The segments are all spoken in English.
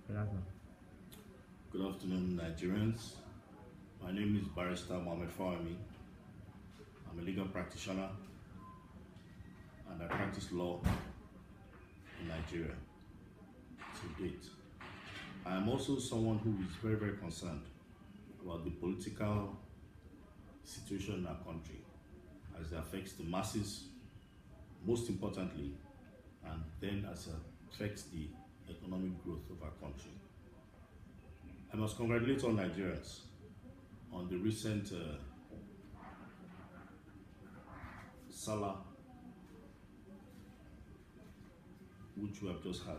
Good afternoon. Good afternoon, Nigerians. My name is Barrister Mohamed Fawami. I'm a legal practitioner and I practice law in Nigeria to date. I am also someone who is very concerned about the political situation in our country as it affects the masses, most importantly, and then as it affects the economic growth of our country. I must congratulate all Nigerians on the recent Salah, which we have just had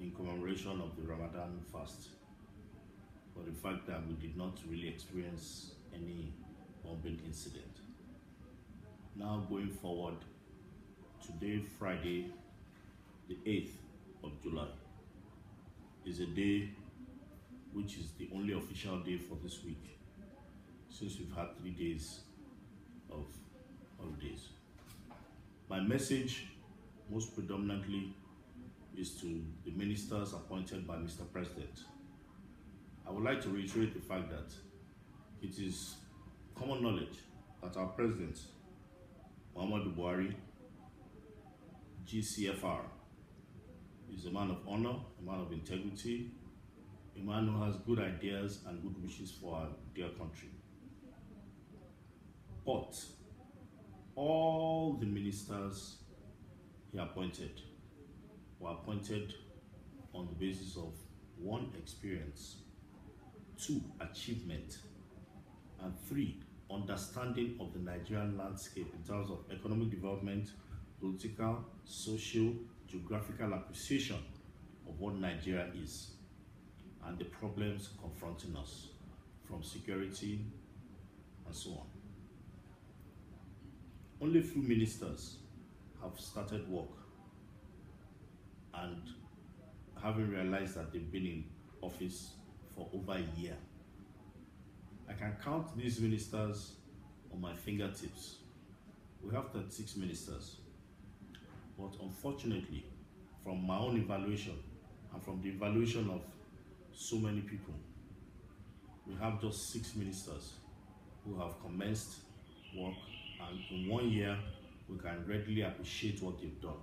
in commemoration of the Ramadan fast, for the fact that we did not really experience any bombing incident. Now going forward, today, Friday, the 8th of July, is a day which is the only official day for this week, since we've had 3 days of holidays. My message, most predominantly, is to the ministers appointed by Mr. President. I would like to reiterate the fact that it is common knowledge that our President, Muhammadu Buhari, GCFR, is a man of honor, a man of integrity, a man who has good ideas and good wishes for our dear country. But all the ministers he appointed were appointed on the basis of 1, experience, 2, achievement, and 3, understanding of the Nigerian landscape in terms of economic development, political, social, geographical appreciation of what Nigeria is and the problems confronting us, from security and so on. Only few ministers have started work and having realized that they've been in office for over a year. I can count these ministers on my fingertips. We have 36 ministers, but unfortunately, from my own evaluation and from the evaluation of so many people, we have just 6 ministers who have commenced work, and in 1 year, we can readily appreciate what they've done.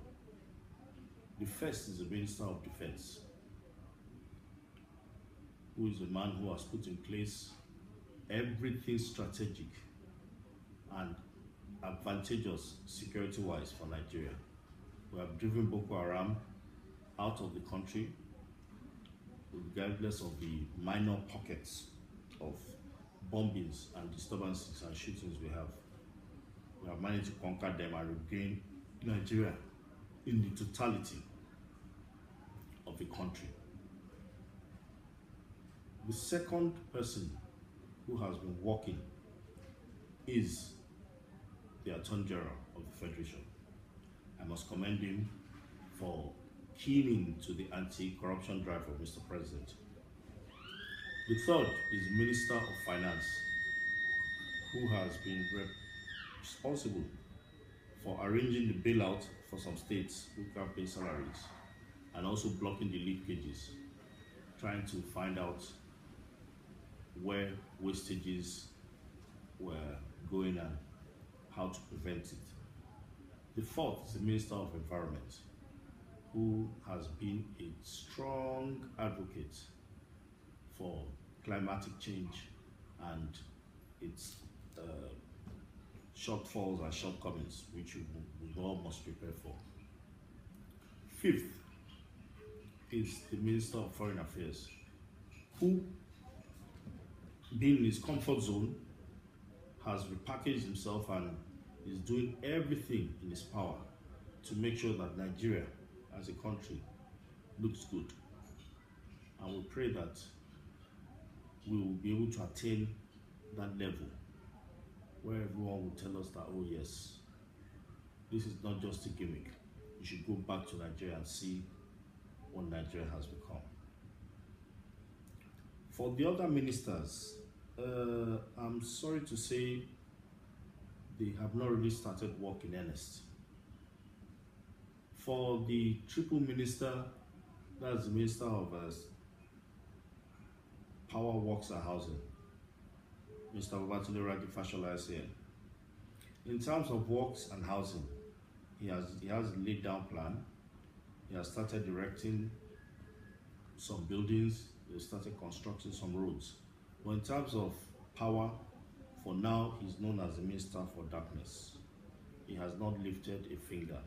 The first is the Minister of Defense, who is a man who has put in place everything strategic and advantageous security-wise for Nigeria. We have driven Boko Haram out of the country, regardless of the minor pockets of bombings and disturbances and shootings we have. We have managed to conquer them and regain Nigeria in the totality of the country. The second person who has been working is the Attorney General of the Federation. I must commend him for keying into the anti-corruption drive of Mr. President. The third is the Minister of Finance, who has been responsible for arranging the bailout for some states who can't pay salaries, and also blocking the leakages, trying to find out where wastages were going and how to prevent it. The fourth is the Minister of Environment, who has been a strong advocate for climatic change and its shortfalls and shortcomings, which we all must prepare for. Fifth is the Minister of Foreign Affairs, who, being in his comfort zone, has repackaged himself and is doing everything in his power to make sure that Nigeria as a country looks good. And we pray that we will be able to attain that level where everyone will tell us that, oh yes, this is not just a gimmick. You should go back to Nigeria and see what Nigeria has become. For the other ministers, I'm sorry to say they have not really started work in earnest. For the triple minister That's the Minister of Power, Works and Housing. Mr. Babatunde Raji Fashola is here. In terms of works and housing, he has a laid down plan. He has started erecting some buildings. He has started constructing some roads. But in terms of power, for now, he's known as the Minister for Darkness. He has not lifted a finger.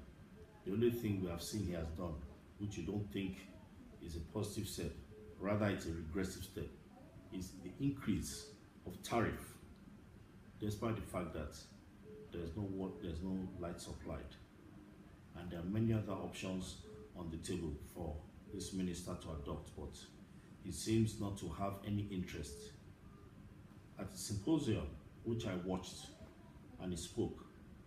The only thing we have seen he has done, which you don't think is a positive step, rather it's a regressive step, is the increase of tariff, despite the fact that there's no light supplied. And there are many other options on the table for this minister to adopt, but he seems not to have any interest. At the symposium, which I watched, and he spoke,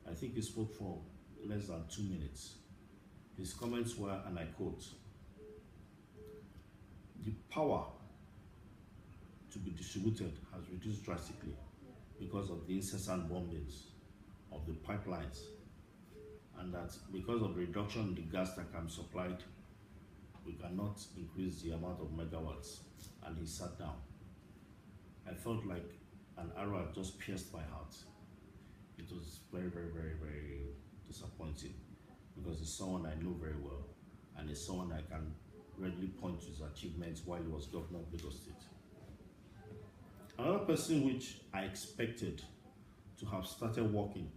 I think he spoke for less than 2 minutes. His comments were, and I quote, "The power to be distributed has reduced drastically because of the incessant bombings of the pipelines, and that because of the reduction in the gas that can be supplied, we cannot increase the amount of megawatts." And he sat down. I felt like an arrow had just pierced my heart. It was very, very, very, very disappointing, because he's someone I know very well, and he's someone I can readily point to his achievements while he was governor of Lagos State. Another person which I expected to have started working,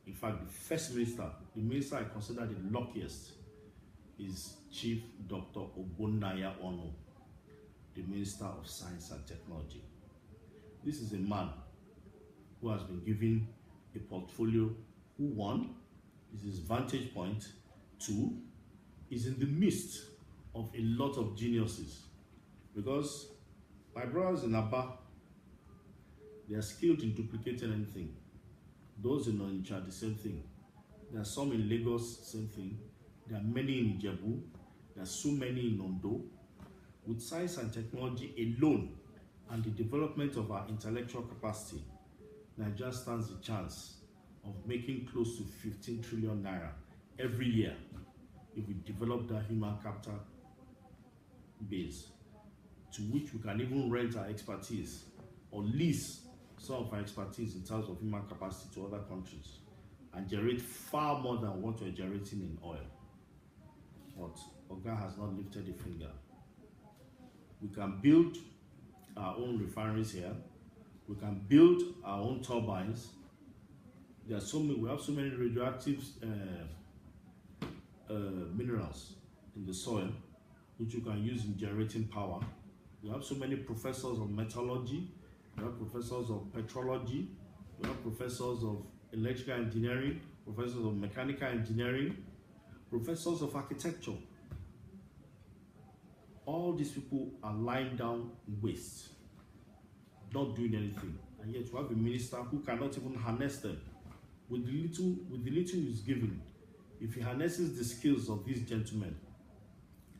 in fact the first minister, the minister I consider the luckiest, is Chief Dr. Ogbonnaya Onu, the Minister of Science and Technology. This is a man who has been given a portfolio who, one, is his vantage point, two, is in the midst of a lot of geniuses. Because my brothers in Aba, they are skilled in duplicating anything. Those in Onitsha, the same thing. There are some in Lagos, same thing. There are many in Ijebu. There are so many in Ondo. With science and technology alone and the development of our intellectual capacity, Nigeria stands the chance of making close to 15 trillion naira every year if we develop that human capital base, to which we can even rent our expertise or lease some of our expertise in terms of human capacity to other countries and generate far more than what we're generating in oil. But Oga has not lifted a finger. We can build our own refineries here. We can build our own turbines. We have so many radioactive minerals in the soil, which you can use in generating power. We have so many professors of metallurgy. We have professors of petrology. We have professors of electrical engineering, professors of mechanical engineering, professors of architecture. All these people are lying down waste, not doing anything, and yet we have a minister who cannot even harness them. With the little he's given, if he harnesses the skills of these gentlemen,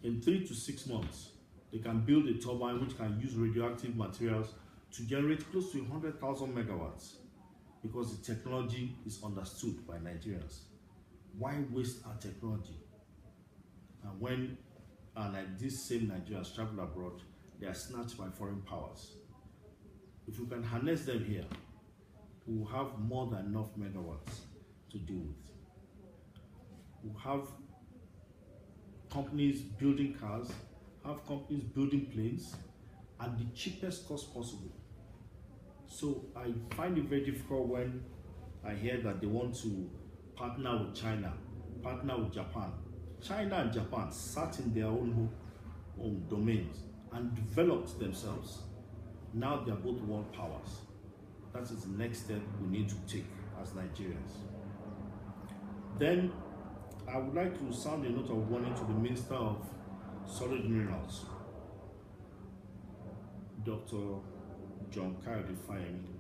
in 3 to 6 months, they can build a turbine which can use radioactive materials to generate close to 100,000 megawatts, because the technology is understood by Nigerians. Why waste our technology? And when like these same Nigerians travel abroad, they are snatched by foreign powers. If we can harness them here, we will have more than enough megawatts to deal with. We'll have companies building cars, have companies building planes at the cheapest cost possible. So I find it very difficult when I hear that they want to partner with China, partner with Japan. China and Japan sat in their own domains and developed themselves. Now they are both world powers. That is the next step we need to take as Nigerians. Then I would like to sound a note of warning to the Minister of Solid Minerals, Dr. John Kayode Fayemi.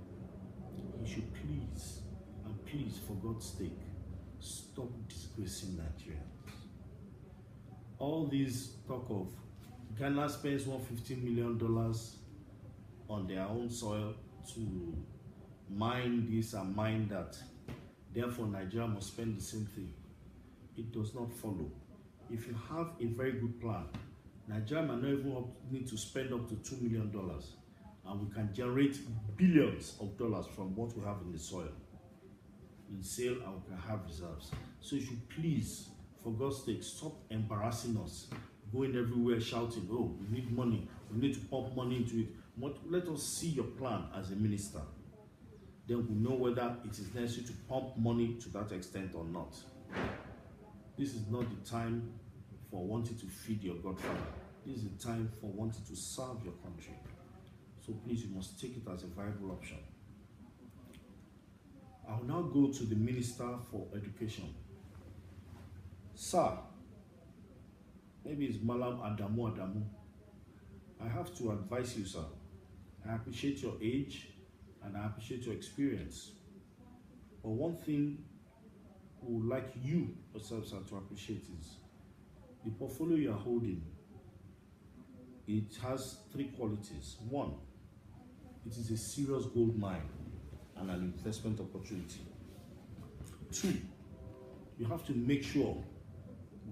He should please, and please, for God's sake, stop disgracing Nigerians. All this talk of Ghana spends $150 million on their own soil to mine this and mine that, therefore Nigeria must spend the same thing. It does not follow. If you have a very good plan Nigeria might not even need to spend up to $2 million, and we can generate billions of dollars from what we have in the soil, in sale, and we can have reserves. So you should please, for God's sake, stop embarrassing us, going everywhere shouting, oh, we need money, we need to pump money into it. Let us see your plan as a minister. Then we know whether it is necessary to pump money to that extent or not. This is not the time for wanting to feed your godfather. This is the time for wanting to serve your country. So please, you must take it as a viable option. I will now go to the Minister for Education. Sir, maybe it's Malam Adamu. I have to advise you, sir. I appreciate your age and I appreciate your experience. But one thing we would like you yourself, sir, to appreciate is the portfolio you are holding. It has three qualities. One, it is a serious gold mine and an investment opportunity. Two, you have to make sure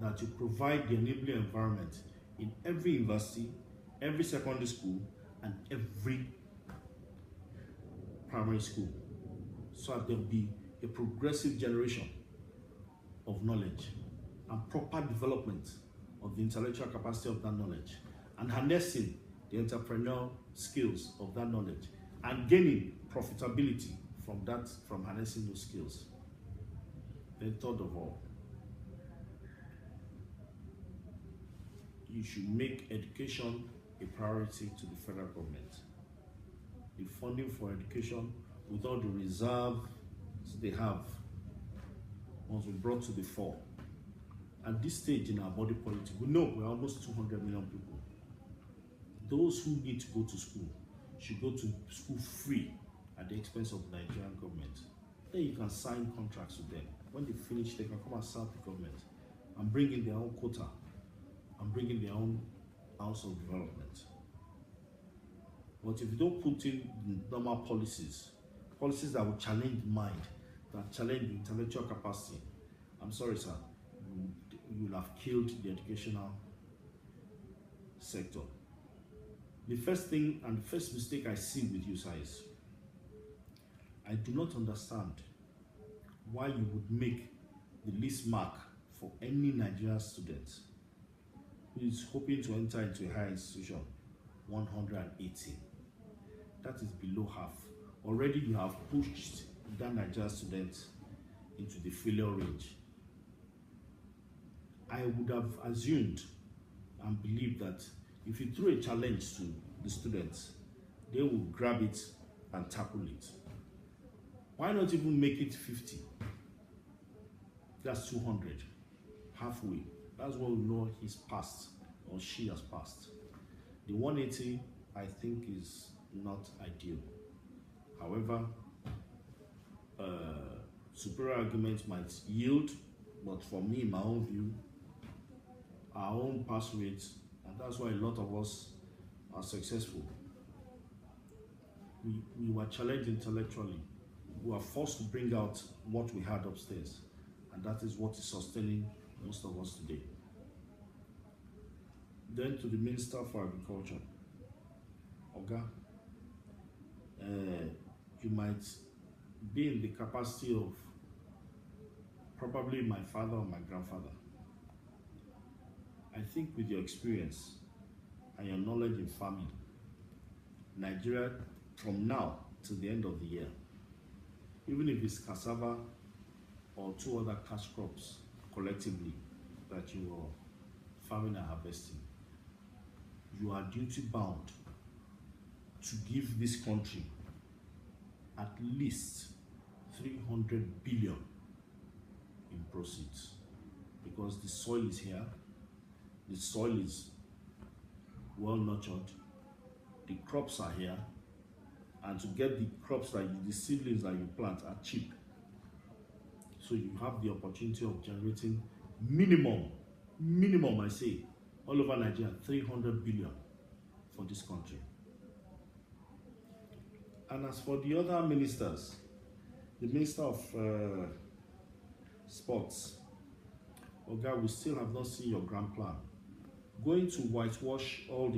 that you provide the enabling environment in every university, every secondary school, and every primary school, so that there will be a progressive generation of knowledge and proper development of the intellectual capacity of that knowledge, and harnessing the entrepreneurial skills of that knowledge, and gaining profitability from harnessing those skills. Then third of all, you should make education a priority to the federal government. The funding for education, with all the reserves they have, must be brought to the fore. At this stage in our body politic, we know we're almost 200 million people. Those who need to go to school should go to school free at the expense of the Nigerian government. Then you can sign contracts with them. When they finish, they can come and serve the government and bring in their own quota and bring in their own house of development. But if you don't put in normal policies that will challenge the mind, that challenge the intellectual capacity, I'm sorry, sir, you will have killed the educational sector. The first thing and the first mistake I see with you, sir, is I do not understand why you would make the least mark for any Nigerian student who is hoping to enter into a higher institution 180. That is below half. Already you have pushed that Nigerian student into the failure range. I would have assumed and believed that if you throw a challenge to the students, they will grab it and tackle it. Why not even make it 50? That's 200, halfway. That's what we know he's passed or she has passed. The 180, I think, is not ideal. However, superior arguments might yield, but for me, in my own view, our own pass rates, and that's why a lot of us are successful. We were challenged intellectually. We were forced to bring out what we had upstairs, and that is what is sustaining most of us today. Then to the Minister for Agriculture. Oga, you might be in the capacity of probably my father or my grandfather. I think with your experience and your knowledge in farming, Nigeria, from now till the end of the year, even if it's cassava or two other cash crops collectively that you are farming and harvesting, you are duty bound to give this country at least 300 billion in proceeds, because the soil is here, the soil is well nurtured, the crops are here, and to get the crops, like the seedlings that you plant, are cheap. So you have the opportunity of generating minimum I say, all over Nigeria, 300 billion for this country. And as for the other ministers, the Minister of Sports, Oga, we still have not seen your grand plan. going to whitewash all the